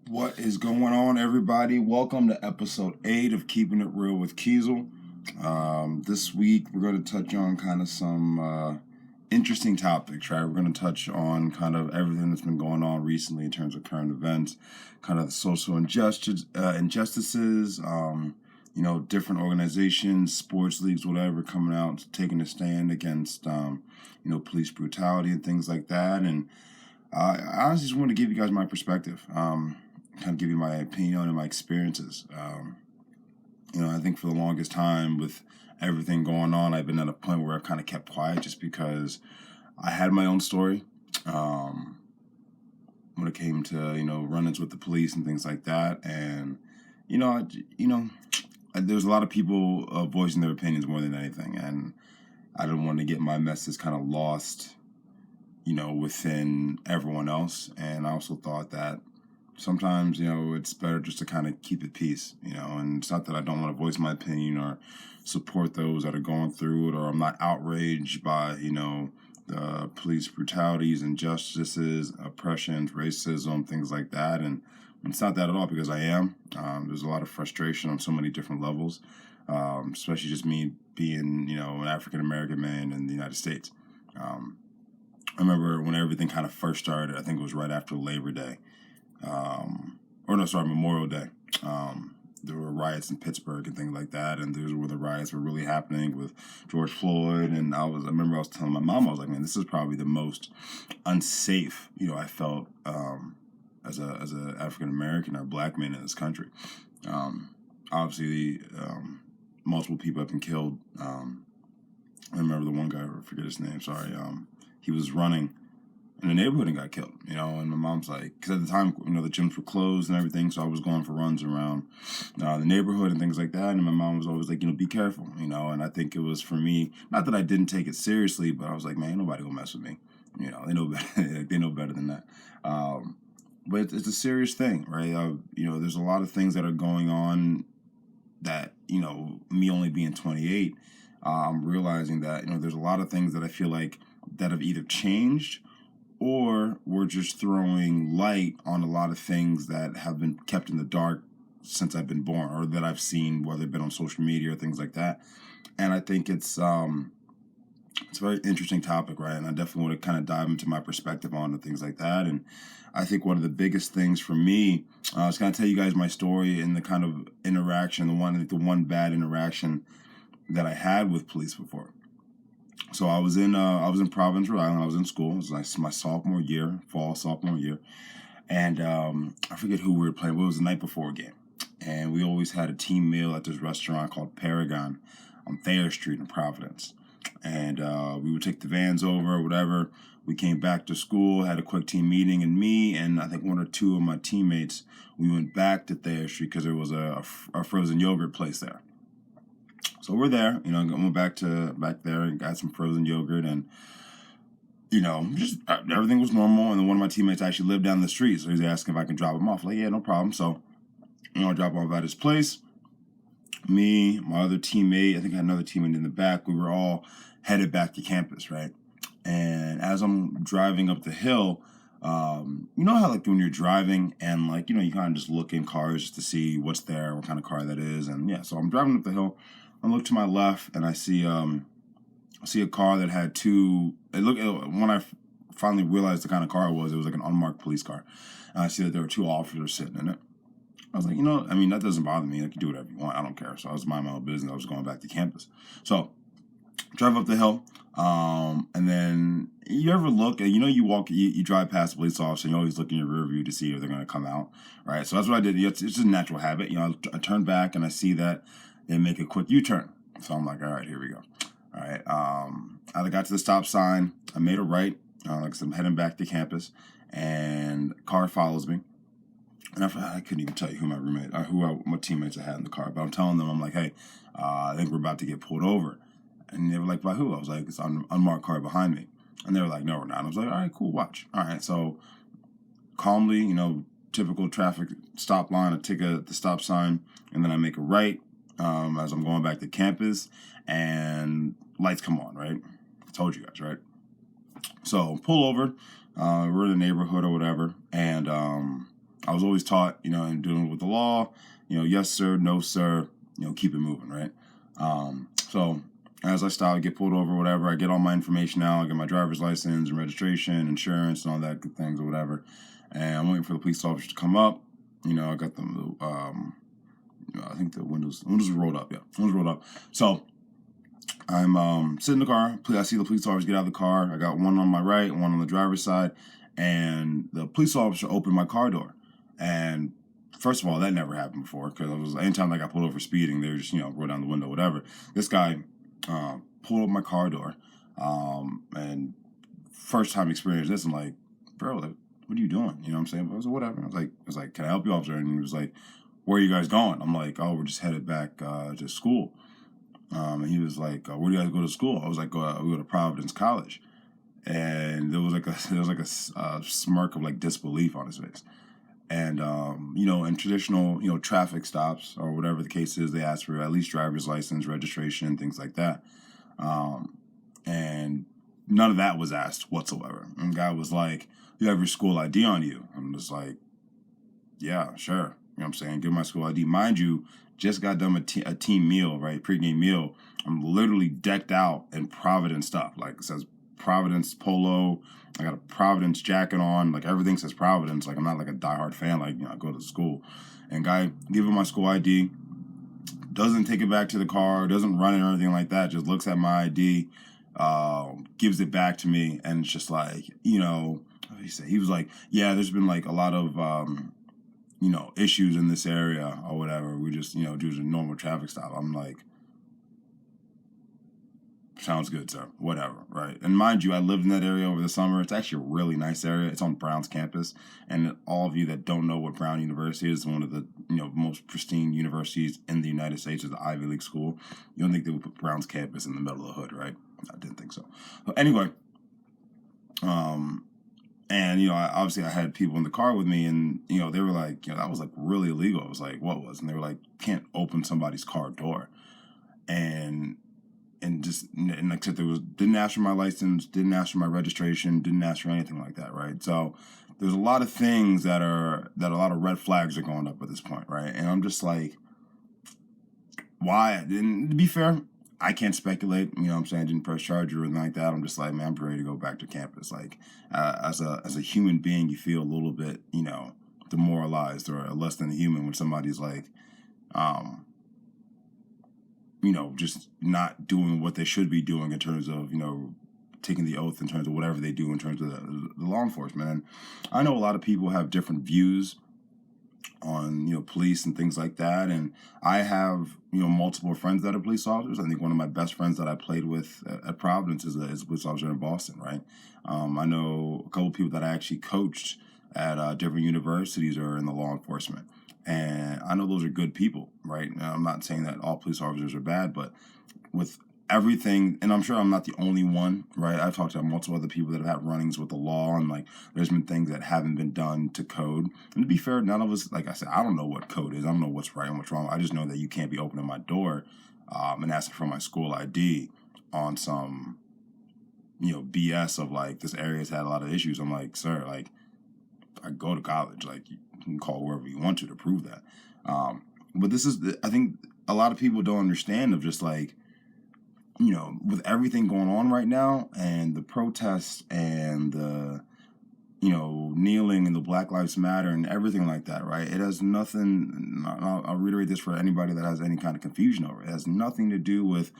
What is going on, everybody? Welcome to episode 8 of Keeping It Real with Kiesel. This week, we're going to touch on kind of some interesting topics, right? We're going to touch on kind of everything that's been going on recently in terms of current events, kind of the social injustices, different organizations, sports leagues, whatever, coming out, taking a stand against, police brutality and things like that. And I honestly just want to give you guys my perspective. Kind of give you my opinion and my experiences. I think for the longest time with everything going on, I've been at a point where I've kind of kept quiet just because I had my own story when it came to, run-ins with the police and things like that. And, there's a lot of people voicing their opinions more than anything. And I didn't want to get my message kind of lost, within everyone else. And I also thought that sometimes, it's better just to kind of keep it peace, and it's not that I don't want to voice my opinion or support those that are going through it, or I'm not outraged by, the police brutalities, injustices, oppressions, racism, things like that. And it's not that at all, because I am. There's a lot of frustration on so many different levels, especially just me being, an African-American man in the United States. I remember when everything kind of first started, I think it was right after Labor Day. Memorial Day. There were riots in Pittsburgh and things like that, and those were the riots were really happening with George Floyd. And I remember I was telling my mom, I was like, man, this is probably the most unsafe, I felt as a African American or Black man in this country. Obviously, multiple people have been killed. I remember the one guy, I forget his name. Sorry. He was running in the neighborhood and got killed, and my mom's like, because at the time, the gyms were closed and everything, so I was going for runs around the neighborhood and things like that, and my mom was always like, be careful, and I think it was for me, not that I didn't take it seriously, but I was like, man, ain't nobody gonna mess with me, they know better, they know better than that, but it's a serious thing, right? There's a lot of things that are going on that, me only being 28, I'm realizing that, there's a lot of things that I feel like that have either changed or we're just throwing light on a lot of things that have been kept in the dark since I've been born, or that I've seen, whether it's been on social media or things like that. And I think it's a very interesting topic, right? And I definitely want to kind of dive into my perspective on it, things like that. And I think one of the biggest things for me is kind of tell you guys my story and the kind of interaction, the one bad interaction that I had with police before. So I was in Providence, Rhode Island. I was in school. It was like my fall sophomore year. And I forget who we were playing, but it was the night before a game. And we always had a team meal at this restaurant called Paragon on Thayer Street in Providence. And we would take the vans over or whatever. We came back to school, had a quick team meeting, and me and I think one or two of my teammates, we went back to Thayer Street because there was a frozen yogurt place there. So we're there, going back there and got some frozen yogurt, and just everything was normal. And then one of my teammates actually lived down the street, so he's asking if I can drop him off. Like, yeah, no problem. So, I drop him off at his place. Me, my other teammate, I think I had another teammate in the back. We were all headed back to campus, right? And as I'm driving up the hill, you know how like when you're driving and you kind of just look in cars just to see what's there, what kind of car that is, and yeah. So I'm driving up the hill. I look to my left and I see a car that had two. When I finally realized the kind of car it was like an unmarked police car. And I see that there were two officers sitting in it. I was like, that doesn't bother me. You can do whatever you want. I don't care. So I was minding my own business. I was going back to campus. So drive up the hill. And then you ever look and you drive past a police officer and you always look in your rear view to see if they're going to come out. Right. So that's what I did. It's just a natural habit. I turn back and I see that they make a quick U-turn. So I'm like, all right, here we go. All right. I got to the stop sign. I made a right. Like I'm heading back to campus, and a car follows me. And I couldn't even tell you who my roommate, my teammates I had in the car. But I'm telling them, I'm like, hey, I think we're about to get pulled over. And they were like, by who? I was like, it's an unmarked car behind me. And they were like, no, we're not. I was like, all right, cool, watch. All right, so calmly, typical traffic stop line. I take the stop sign, and then I make a right as I'm going back to campus, and lights come on, right? I told you guys, right? So pull over. We're in the neighborhood or whatever, and I was always taught, in dealing with the law, yes sir, no sir, keep it moving, right? So as I start to get pulled over, whatever, I get all my information out, I get my driver's license and registration, insurance, and all that good things or whatever. And I'm waiting for the police officer to come up. I got them. I think the windows were rolled up. Yeah, windows rolled up. So I'm sitting in the car. I see the police officer get out of the car. I got one on my right, one on the driver's side, and the police officer opened my car door. And first of all, that never happened before, because anytime I got pulled over for speeding, they were just roll down the window, whatever. This guy pulled up my car door, and first time experience this, I'm like, bro, what are you doing? You know what I'm saying? I was like, whatever. I was like, can I help you, officer? And he was like, where are you guys going? I'm like, oh, we're just headed back to school. And he was like, where do you guys go to school? I was like, we go to Providence College. And there was like a smirk of like disbelief on his face. And, in traditional, traffic stops or whatever the case is, they ask for at least driver's license, registration, things like that. And none of that was asked whatsoever. And the guy was like, you have your school ID on you. I'm just like, yeah, sure. You know what I'm saying? Give my school ID. Mind you, just got done a team meal, right? Pre-game meal. I'm literally decked out in Providence stuff. Like it says Providence polo. I got a Providence jacket on. Like everything says Providence. Like I'm not like a diehard fan. Like, I go to school. And guy, give him my school ID. Doesn't take it back to the car. Doesn't run it or anything like that. Just looks at my ID. Gives it back to me. And it's just like, what did he say? He was like, yeah, there's been like a lot of, issues in this area or whatever. We just, do a normal traffic stop. I'm like, sounds good, sir. Whatever, right? And mind you, I lived in that area over the summer. It's actually a really nice area. It's on Brown's campus. And all of you that don't know what Brown University is, one of the, most pristine universities in the United States, is the Ivy League school. You don't think they would put Brown's campus in the middle of the hood, right? I didn't think so. But anyway, and, I had people in the car with me, and, they were like, that was like really illegal. I was like, what was? And they were like, can't open somebody's car door. And like I said, didn't ask for my license, didn't ask for my registration, didn't ask for anything like that, right? So there's a lot of things that a lot of red flags are going up at this point, right? And I'm just like, why? And to be fair, I can't speculate, what I'm saying, I didn't press charge or anything like that. I'm just like, man, I'm ready to go back to campus. Like, as a human being, you feel a little bit, demoralized or less than a human when somebody's like, just not doing what they should be doing in terms of, taking the oath in terms of whatever they do in terms of the law enforcement. And I know a lot of people have different views on, police and things like that. And I have, multiple friends that are police officers. I think one of my best friends that I played with at Providence is a police officer in Boston, right? I know a couple of people that I actually coached at different universities are in the law enforcement. And I know those are good people, right? Now, I'm not saying that all police officers are bad, but with everything, and I'm sure I'm not the only one, right? I've talked to multiple other people that have had run-ins with the law, and like there's been things that haven't been done to code. And to be fair, none of us, like I said, I don't know what code is. I don't know what's right and what's wrong. I just know that you can't be opening my door and asking for my school ID on some, BS of like this area's had a lot of issues. I'm like, sir, like I go to college, like you can call wherever you want to prove that. But this is, I think a lot of people don't understand of just like, with everything going on right now and the protests and the, kneeling and the Black Lives Matter and everything like that, right? It has nothing, I'll reiterate this for anybody that has any kind of confusion over it. It has nothing to do with,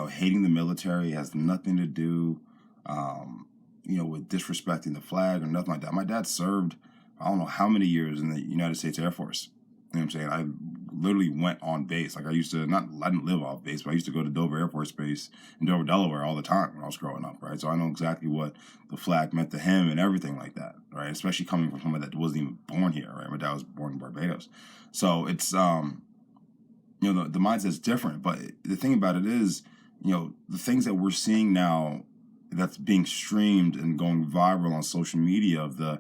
hating the military. It has nothing to do, with disrespecting the flag or nothing like that. My dad served, I don't know how many years in the United States Air Force. You know what I'm saying? I literally went on base. Like I didn't live off base, but I used to go to Dover Air Force Base in Dover, Delaware all the time when I was growing up, right? So I know exactly what the flag meant to him and everything like that, right? Especially coming from someone that wasn't even born here, right? My dad was born in Barbados. So it's, the mindset's different. But the thing about it is, the things that we're seeing now that's being streamed and going viral on social media of the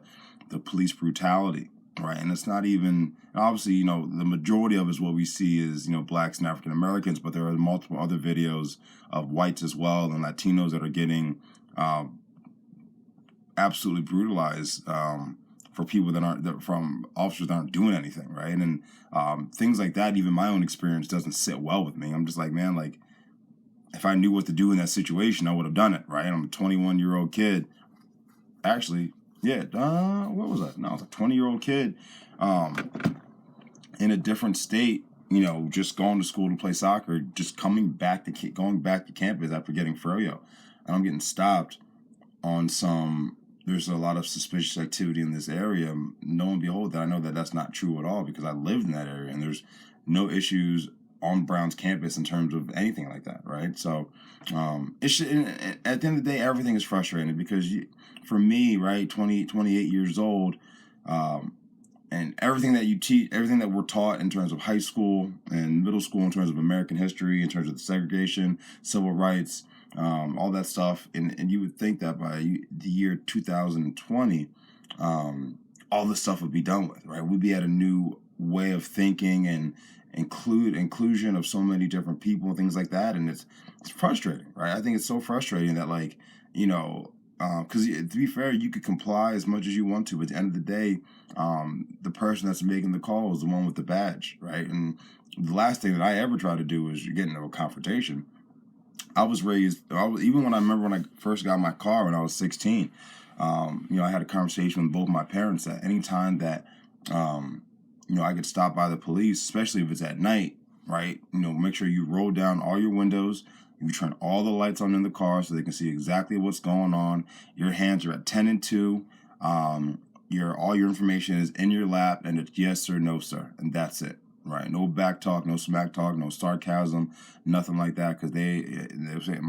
police brutality, right? And it's not even, obviously, the majority of it is what we see is, blacks and African Americans, but there are multiple other videos of whites as well and Latinos that are getting absolutely brutalized for people from officers that aren't doing anything, right? And things like that, even my own experience doesn't sit well with me. I'm just like, man, like, if I knew what to do in that situation, I would have done it, right? I'm a 21-year-old kid. Actually, yeah, what was I? No, I was a 20-year-old kid in a different state, just going to school to play soccer, just going back to campus after getting froyo. And I'm getting stopped on there's a lot of suspicious activity in this area. Lo and behold, that I know that that's not true at all because I lived in that area and there's no issues on Brown's campus in terms of anything like that, right? So at the end of the day, everything is frustrating because for me, right, 28 years old, and everything that you teach, everything that we're taught in terms of high school and middle school, in terms of American history, in terms of the segregation, civil rights, all that stuff, and you would think that by the year 2020, all this stuff would be done with, right? We'd be at a new way of thinking and inclusion of so many different people and things like that, and it's frustrating, right? I think it's so frustrating that, like, because to be fair, you could comply as much as you want to, but at the end of the day, the person that's making the call is the one with the badge, right? And the last thing that I ever try to do is get into a confrontation. Even when I first got my car when I was 16, I had a conversation with both my parents that anytime that, I get stopped by the police, especially if it's at night, right? Make sure you roll down all your windows. You turn all the lights on in the car so they can see exactly what's going on. Your hands are at 10 and 2. All your information is in your lap, and it's yes sir, no sir, and that's it, right? No back talk, no smack talk, no sarcasm, nothing like that. Because they were saying,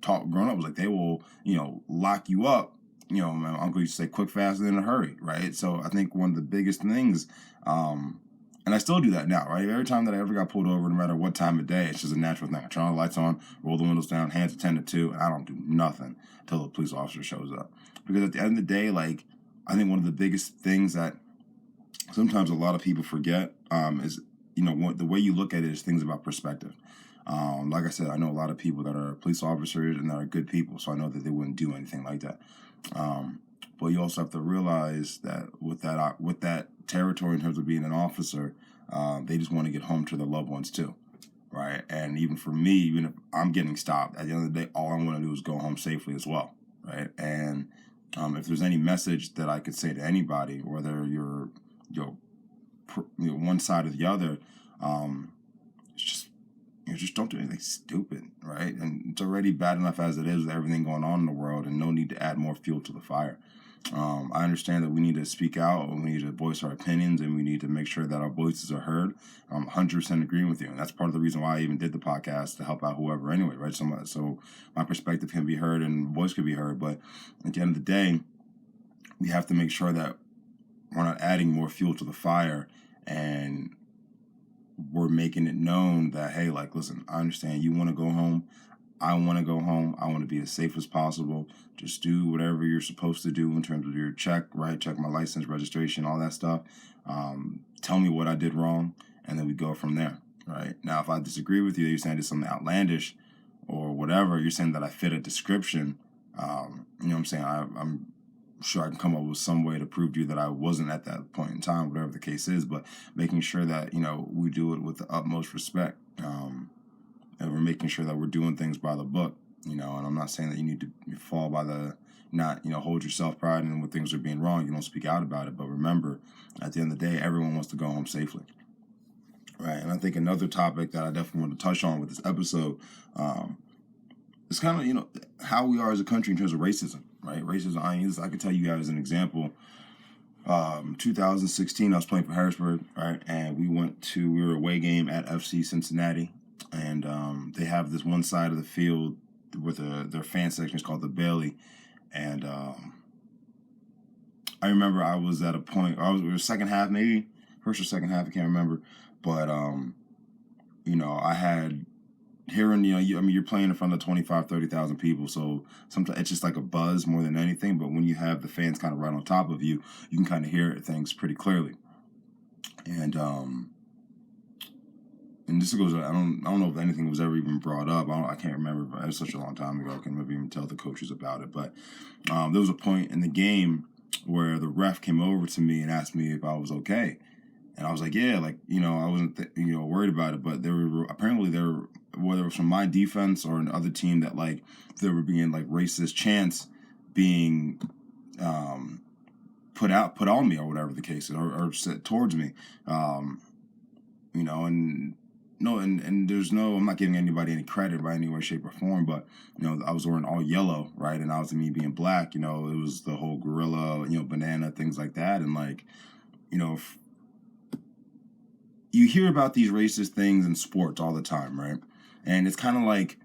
growing up was like they will, lock you up. My uncle used to say, quick, fast, and in a hurry, right? So I think one of the biggest things, and I still do that now, right? Every time that I ever got pulled over, no matter what time of day, it's just a natural thing. I turn all the lights on, roll the windows down, hands at 10 to 2, and I don't do nothing until the police officer shows up. Because at the end of the day, like, I think one of the biggest things that sometimes a lot of people forget is, the way you look at it is things about perspective. Like I said, I know a lot of people that are police officers and that are good people, so I know that they wouldn't do anything like that. But you also have to realize that with that territory in terms of being an officer, they just want to get home to their loved ones too, right? And even for me, even if I'm getting stopped, at the end of the day, all I want to do is go home safely as well, right? And if there's any message that I could say to anybody, whether you're one side or the other, it's just don't do anything stupid, right? And it's already bad enough as it is with everything going on in the world, and no need to add more fuel to the fire. I understand that we need to speak out, and we need to voice our opinions, and we need to make sure that our voices are heard. I'm 100% agreeing with you, and that's part of the reason why I even did the podcast, to help out whoever anyway, right? So my perspective can be heard and voice can be heard, but at the end of the day, we have to make sure that we're not adding more fuel to the fire, and we're making it known that, hey, like, listen, I understand you want to go home. I want to go home. I want to be as safe as possible. Just do whatever you're supposed to do in terms of your check, right? Check my license, registration, all that stuff. Tell me what I did wrong, and then we go from there, right? Now, if I disagree with you, you're saying it's something outlandish or whatever, you're saying that I fit a description, you know what I'm saying? I'm sure I can come up with some way to prove to you that I wasn't at that point in time, whatever the case is, but making sure that, we do it with the utmost respect. And we're making sure that we're doing things by the book, and I'm not saying that you need to fall by hold your self-pride, and when things are being wrong, you don't speak out about it. But remember, at the end of the day, everyone wants to go home safely, right? And I think another topic that I definitely want to touch on with this episode is kind of, how we are as a country in terms of racism, right? Racism, I can tell you guys an example. 2016, I was playing for Harrisburg, right? And we were away game at FC Cincinnati. And they have this one side of the field with their fan section is called the Bailey. And I remember I was at a point, it was second half, maybe first or second half, I can't remember. But I had hearing, you're playing in front of 25, 30,000 people. So sometimes it's just like a buzz more than anything. But when you have the fans kind of right on top of you, you can kind of hear things pretty clearly. And this goes, I don't know if anything was ever even brought up. I can't remember, but it was such a long time ago. I can't even tell the coaches about it. But there was a point in the game where the ref came over to me and asked me if I was okay. And I was like, yeah, like, I wasn't, worried about it. But whether it was from my defense or another team, that like there were being like racist chants being put on me or whatever the case is, or said towards me. And no, and there's no, I'm not giving anybody any credit by any way, shape, or form, but, I was wearing all yellow, right? And I was me being black, it was the whole gorilla, banana, things like that. And like, you hear about these racist things in sports all the time, right? And it's kind of like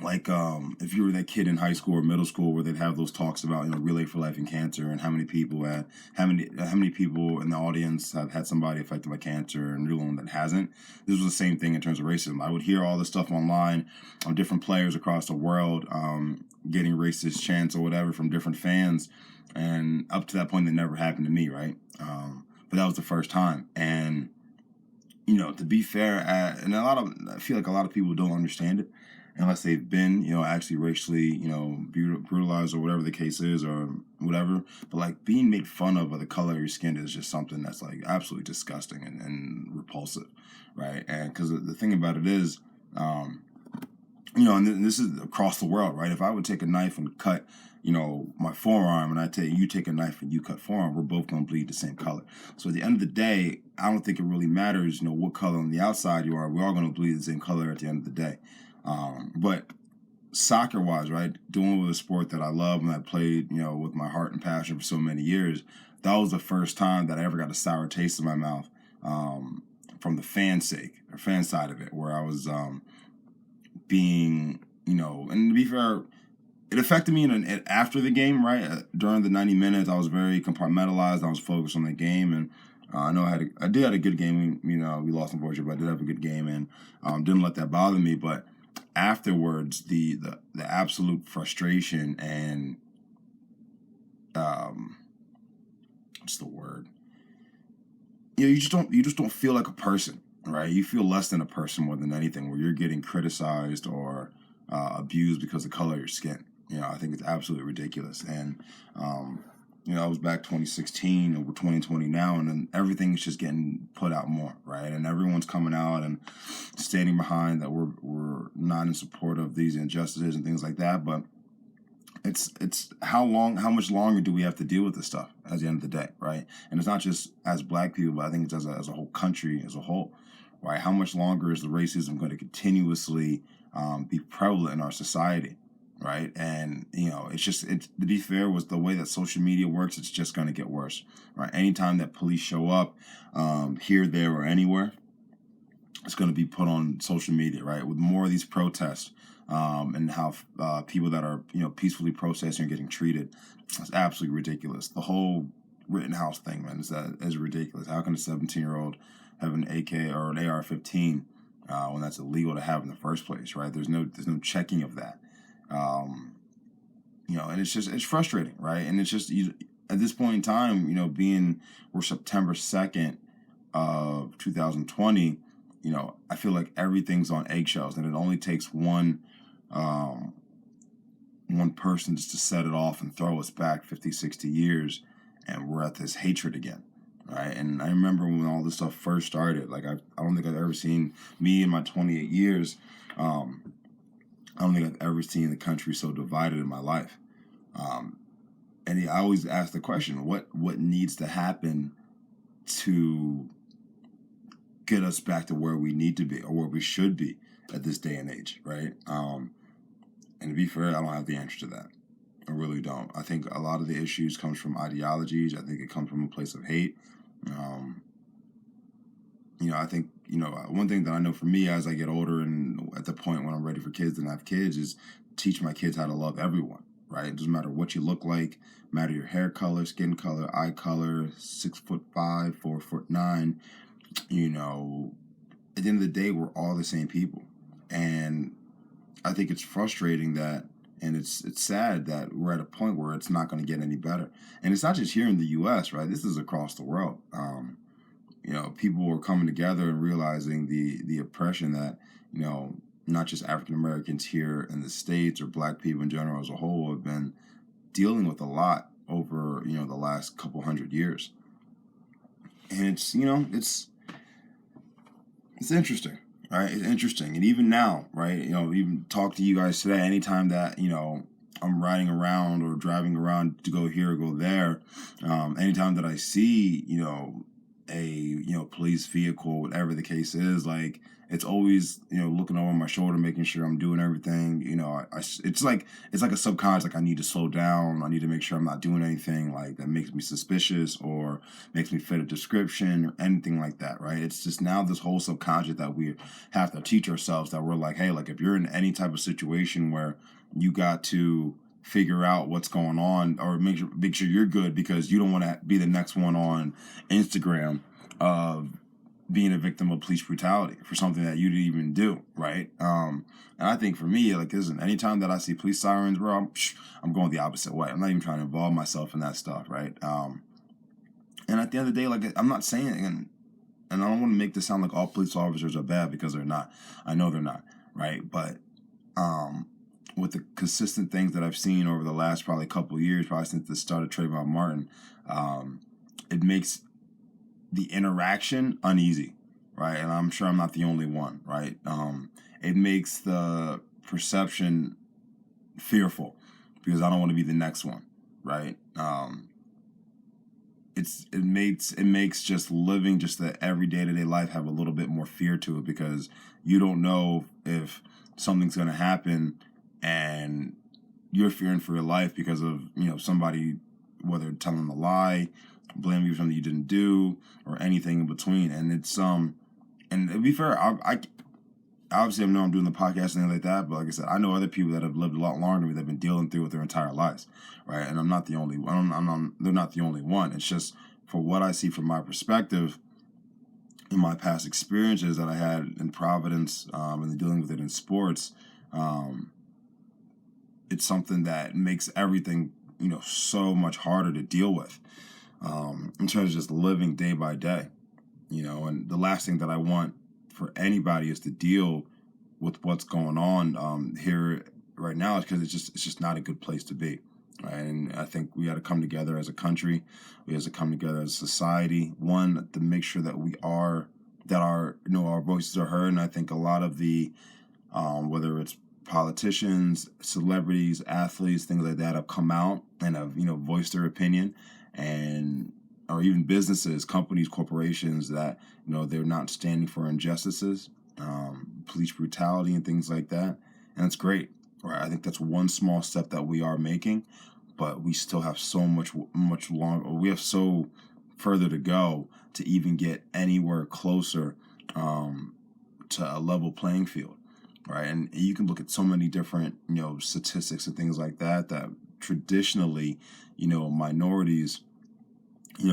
if you were that kid in high school or middle school where they'd have those talks about Relay for Life and cancer, and how many people in the audience have had somebody affected by cancer, and you're the one that hasn't. This was the same thing in terms of racism. I would hear all this stuff online on different players across the world getting racist chants or whatever from different fans, and up to that point it never happened to me, right? But that was the first time. And to be fair, and I feel like a lot of people don't understand it unless they've been, actually racially, brutalized or whatever the case is or whatever. But like being made fun of by the color of your skin is just something that's like absolutely disgusting and repulsive, right? And because the thing about it is, and this is across the world, right? If I would take a knife and cut, my forearm, and you take a knife and you cut forearm, we're both going to bleed the same color. So at the end of the day, I don't think it really matters, what color on the outside you are. We're all going to bleed the same color at the end of the day. But soccer-wise, right, doing with a sport that I love and I played, with my heart and passion for so many years, that was the first time that I ever got a sour taste in my mouth from the fan side of it, where I was being, and to be fair, it affected me after the game, right? During the 90 minutes, I was very compartmentalized. I was focused on the game, and I know I did have a good game. We lost unfortunately, but I did have a good game, and didn't let that bother me. But afterwards, the absolute frustration and what's the word? You just don't feel like a person, right? You feel less than a person more than anything, where you're getting criticized or abused because of the color of your skin. I think it's absolutely ridiculous. And, I was back 2016 and we're 2020 now, and then everything's just getting put out more, right? And everyone's coming out and standing behind that we're not in support of these injustices and things like that. But it's how much longer do we have to deal with this stuff at the end of the day, right? And it's not just as black people, but I think it's as a whole country as a whole, right? How much longer is the racism going to continuously be prevalent in our society? Right. And, to be fair, was the way that social media works, it's just going to get worse. Right. Anytime that police show up here, there, or anywhere, it's going to be put on social media. Right. With more of these protests and how people that are, peacefully protesting are getting treated. It's absolutely ridiculous. The whole Rittenhouse thing, man, is ridiculous. How can a 17-year-old have an AK or an AR-15 when that's illegal to have in the first place? Right. There's no checking of that. And it's frustrating, right? And it's just at this point in time, we're September 2nd of 2020, I feel like everything's on eggshells, and it only takes one person just to set it off and throw us back 50, 60 years, and we're at this hatred again. Right. And I remember when all this stuff first started, like I don't think I've ever seen, me in my 28 years, I don't think I've ever seen the country so divided in my life. And I always ask the question, what needs to happen to get us back to where we need to be or where we should be at this day and age, right? And to be fair, I don't have the answer to that. I really don't. I think a lot of the issues comes from ideologies. I think it comes from a place of hate. I think, one thing that I know for me as I get older and at the point when I'm ready for kids and have kids is teach my kids how to love everyone, right? It doesn't matter what you look like, matter your hair color, skin color, eye color, 6'5", 4'9". At the end of the day, we're all the same people. And I think it's frustrating that, and it's sad that we're at a point where it's not going to get any better. And it's not just here in the U.S., right? This is across the world. People are coming together and realizing the oppression that, not just African Americans here in the States or black people in general as a whole have been dealing with a lot over, the last couple hundred years. And it's interesting, right? It's interesting. And even now, right, even talk to you guys today, anytime that, I'm riding around or driving around to go here or go there, anytime that I see, a police vehicle, whatever the case is, like, it's always, looking over my shoulder, making sure I'm doing everything. It's like a subconscious, like, I need to slow down. I need to make sure I'm not doing anything like that makes me suspicious or makes me fit a description or anything like that, right? It's just now this whole subconscious that we have to teach ourselves, that we're like, hey, like, if you're in any type of situation where you got to figure out what's going on, or make sure you're good, because you don't want to be the next one on Instagram of being a victim of police brutality for something that you didn't even do, right? And I think for me, like, listen, anytime that I see police sirens, bro, I'm going the opposite way. I'm not even trying to involve myself in that stuff, right? And at the end of the day, like, I'm not saying, and I don't want to make this sound like all police officers are bad, because they're not. I know they're not, right? But with the consistent things that I've seen over the last probably couple of years, probably since the start of Trayvon Martin, it makes the interaction uneasy, right? And I'm sure I'm not the only one, right? It makes the perception fearful, because I don't want to be the next one, right? It makes just living just the every day-to-day life have a little bit more fear to it, because you don't know if something's going to happen and you're fearing for your life because of, somebody, whether telling a lie, blaming you for something you didn't do, or anything in between. And it's and to be fair, I obviously I know I'm doing the podcast and things like that, but like I said, I know other people that have lived a lot longer than me that have been dealing through it their entire lives, right? And I'm not the only one. They're not the only one. It's just, for what I see from my perspective, in my past experiences that I had in Providence, and dealing with it in sports, it's something that makes everything, so much harder to deal with, in terms of just living day by day, and the last thing that I want for anybody is to deal with what's going on here right now, is because it's just not a good place to be, right? And I think we got to come together as a country, we have to come together as a society, one, to make sure that our voices are heard. And I think a lot of the whether it's politicians, celebrities, athletes, things like that, have come out and have voiced their opinion, and or even businesses, companies, corporations, that they're not standing for injustices, police brutality, and things like that. And it's great, right? I think that's one small step that we are making, but we still have so much longer. We have so further to go to even get anywhere closer to a level playing field, right? And you can look at so many different statistics and things like that traditionally minorities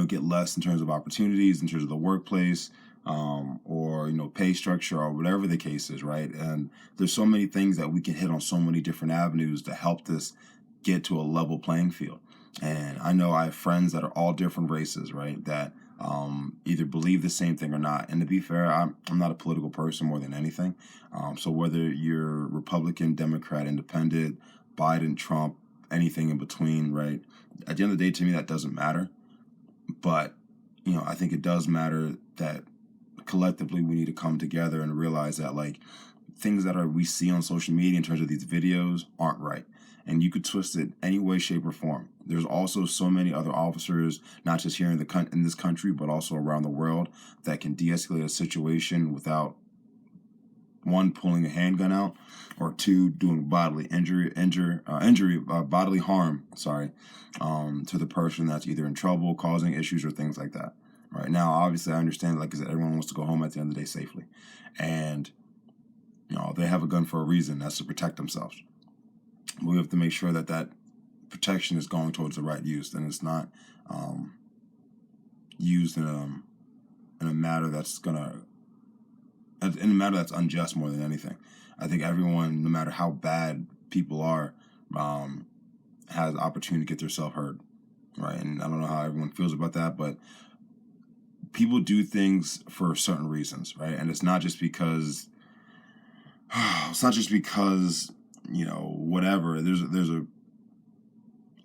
get less in terms of opportunities, in terms of the workplace, or pay structure, or whatever the case is, right? And there's so many things that we can hit on so many different avenues to help this get to a level playing field. And I know I have friends that are all different races, right, that either believe the same thing or not. And to be fair, I'm not a political person more than anything. So whether you're Republican, Democrat, Independent, Biden, Trump, anything in between, right, at the end of the day, to me, that doesn't matter. But, I think it does matter that collectively we need to come together and realize that, like, things that we see on social media in terms of these videos aren't right. And you could twist it any way, shape, or form. There's also so many other officers, not just here in this country, but also around the world, that can de-escalate a situation without, one, pulling a handgun out, or two, doing bodily bodily harm, to the person that's either in trouble, causing issues, or things like that. Right now, obviously, I understand, like I said, everyone wants to go home at the end of the day safely, and they have a gun for a reason. That's to protect themselves. We have to make sure that protection is going towards the right use, and it's not used in a matter that's unjust more than anything. I think everyone, no matter how bad people are, has the opportunity to get themselves heard, right? And I don't know how everyone feels about that, but people do things for certain reasons, right? And it's not just because whatever. There's a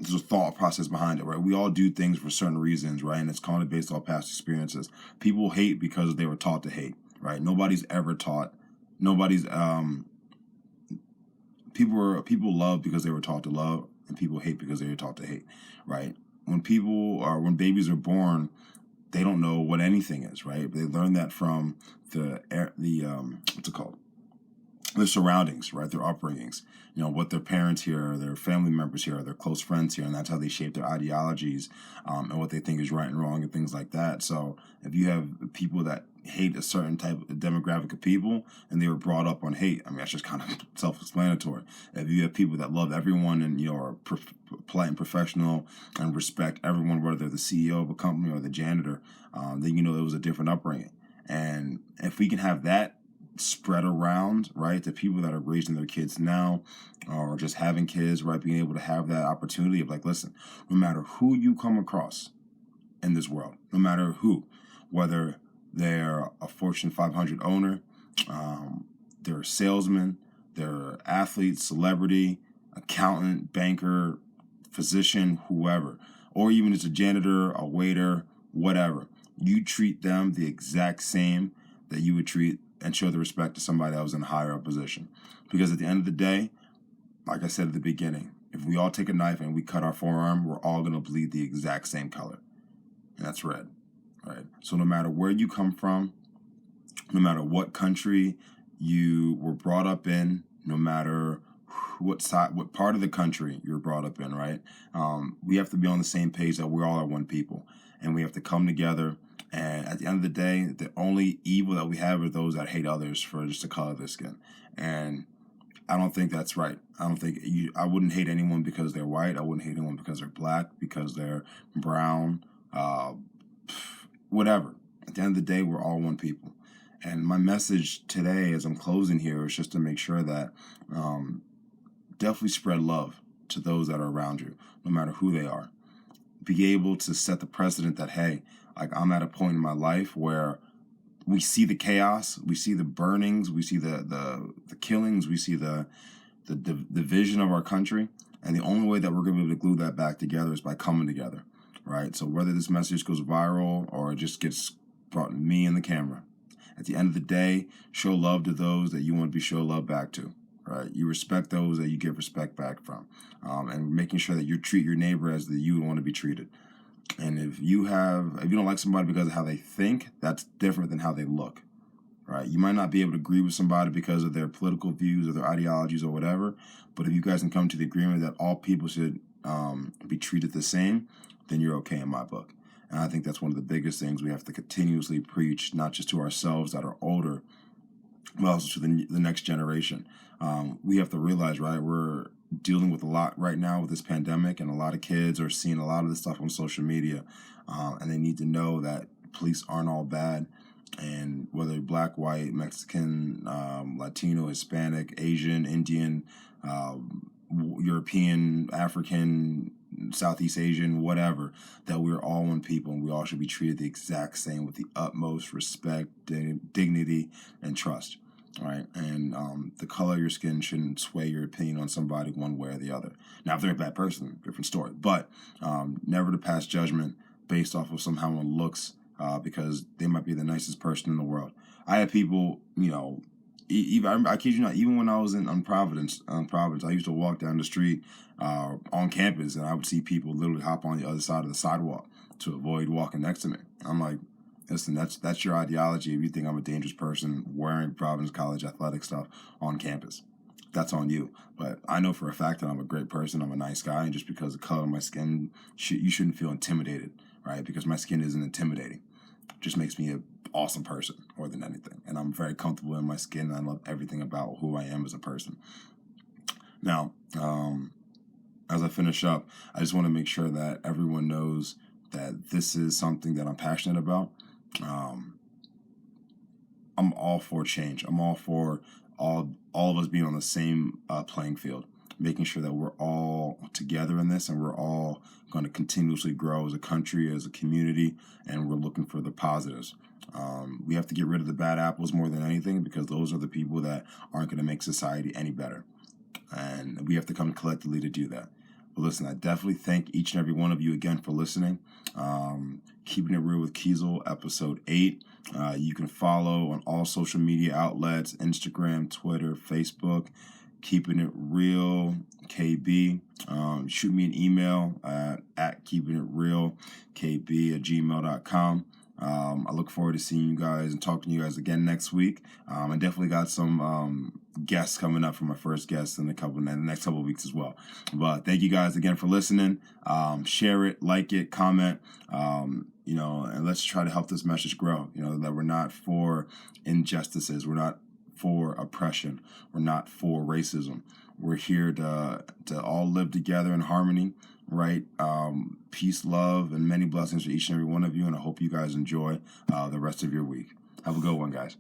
there's a thought process behind it, right? We all do things for certain reasons, right? And it's kind of based off past experiences. People hate because they were taught to hate, right? Nobody's ever taught. Nobody's people love because they were taught to love, and people hate because they were taught to hate, right? When babies are born, they don't know what anything is, right? They learn that from the what's it called? Their surroundings, right? Their upbringings, what their parents hear, their family members hear, their close friends hear, and that's how they shape their ideologies and what they think is right and wrong and things like that. So if you have people that hate a certain type of demographic of people and they were brought up on hate, I mean, that's just kind of self-explanatory. If you have people that love everyone and are polite and professional and respect everyone, whether they're the CEO of a company or the janitor, then it was a different upbringing. And if we can have that spread around, right, to people that are raising their kids now or just having kids, right, being able to have that opportunity of like, listen, no matter who you come across in this world, no matter who, whether they're a Fortune 500 owner, they're a salesman, they're an athlete, celebrity, accountant, banker, physician, whoever, or even it's a janitor, a waiter, whatever, you treat them the exact same that you would treat and show the respect to somebody that was in a higher up position. Because at the end of the day, like I said at the beginning, if we all take a knife and we cut our forearm, we're all going to bleed the exact same color. And that's red, right? So no matter where you come from, no matter what country you were brought up in, no matter what part of the country you're brought up in, right? We have to be on the same page that we all are one people. And we have to come together. And at the end of the day, the only evil that we have are those that hate others for just the color of their skin. And I don't think that's right. I wouldn't hate anyone because they're white. I wouldn't hate anyone because they're black, because they're brown, whatever. At the end of the day, we're all one people. And my message today as I'm closing here is just to make sure that definitely spread love to those that are around you, no matter who they are. Be able to set the precedent that, hey, like I'm at a point in my life where we see the chaos, we see the burnings, we see the killings, we see the division of our country, and the only way that we're going to be able to glue that back together is by coming together, right? So whether this message goes viral or it just gets brought to me and the camera, at the end of the day, show love to those that you want to be show love back to, right? You respect those that you get respect back from, and making sure that you treat your neighbor as you would want to be treated. And if you don't like somebody because of how they think, that's different than how they look, right? You might not be able to agree with somebody because of their political views or their ideologies or whatever, but if you guys can come to the agreement that all people should be treated the same, then you're okay in my book. And I think that's one of the biggest things we have to continuously preach, not just to ourselves that are older, but also to the next generation. We have to realize, right, we're dealing with a lot right now with this pandemic, and a lot of kids are seeing a lot of this stuff on social media, and they need to know that police aren't all bad, and whether black, white, Mexican, Latino, Hispanic, Asian, Indian, European, African, Southeast Asian, whatever, that we're all one people and we all should be treated the exact same with the utmost respect, dignity, and trust. Right, and the color of your skin shouldn't sway your opinion on somebody one way or the other. Now, if they're a bad person, different story. But never to pass judgment based off of someone looks, because they might be the nicest person in the world. I had people, even I kid you not, even when I was on Providence, I used to walk down the street on campus, and I would see people literally hop on the other side of the sidewalk to avoid walking next to me. I'm like, listen, that's your ideology. If you think I'm a dangerous person wearing Providence College athletic stuff on campus, that's on you. But I know for a fact that I'm a great person. I'm a nice guy. And just because of the color of my skin, you shouldn't feel intimidated, right? Because my skin isn't intimidating. It just makes me an awesome person more than anything. And I'm very comfortable in my skin. And I love everything about who I am as a person. Now, as I finish up, I just want to make sure that everyone knows that this is something that I'm passionate about. I'm all for change. I'm all for all of us being on the same playing field, making sure that we're all together in this and we're all going to continuously grow as a country, as a community, and we're looking for the positives. We have to get rid of the bad apples more than anything, because those are the people that aren't going to make society any better. And we have to come collectively to do that. But listen, I definitely thank each and every one of you again for listening. Keeping It Real with Kiesel, episode 8. You can follow on all social media outlets, Instagram, Twitter, Facebook. Keeping It Real KB. Shoot me an email at keepingitrealkb@gmail.com. I look forward to seeing you guys and talking to you guys again next week. I definitely got some guests coming up for my first guest in the next couple of weeks as well. But thank you guys again for listening. Share it, like it, comment, and let's try to help this message grow. That we're not for injustices. We're not for oppression. We're not for racism. We're here to all live together in harmony, right? Peace, love, and many blessings for each and every one of you. And I hope you guys enjoy the rest of your week. Have a good one, guys.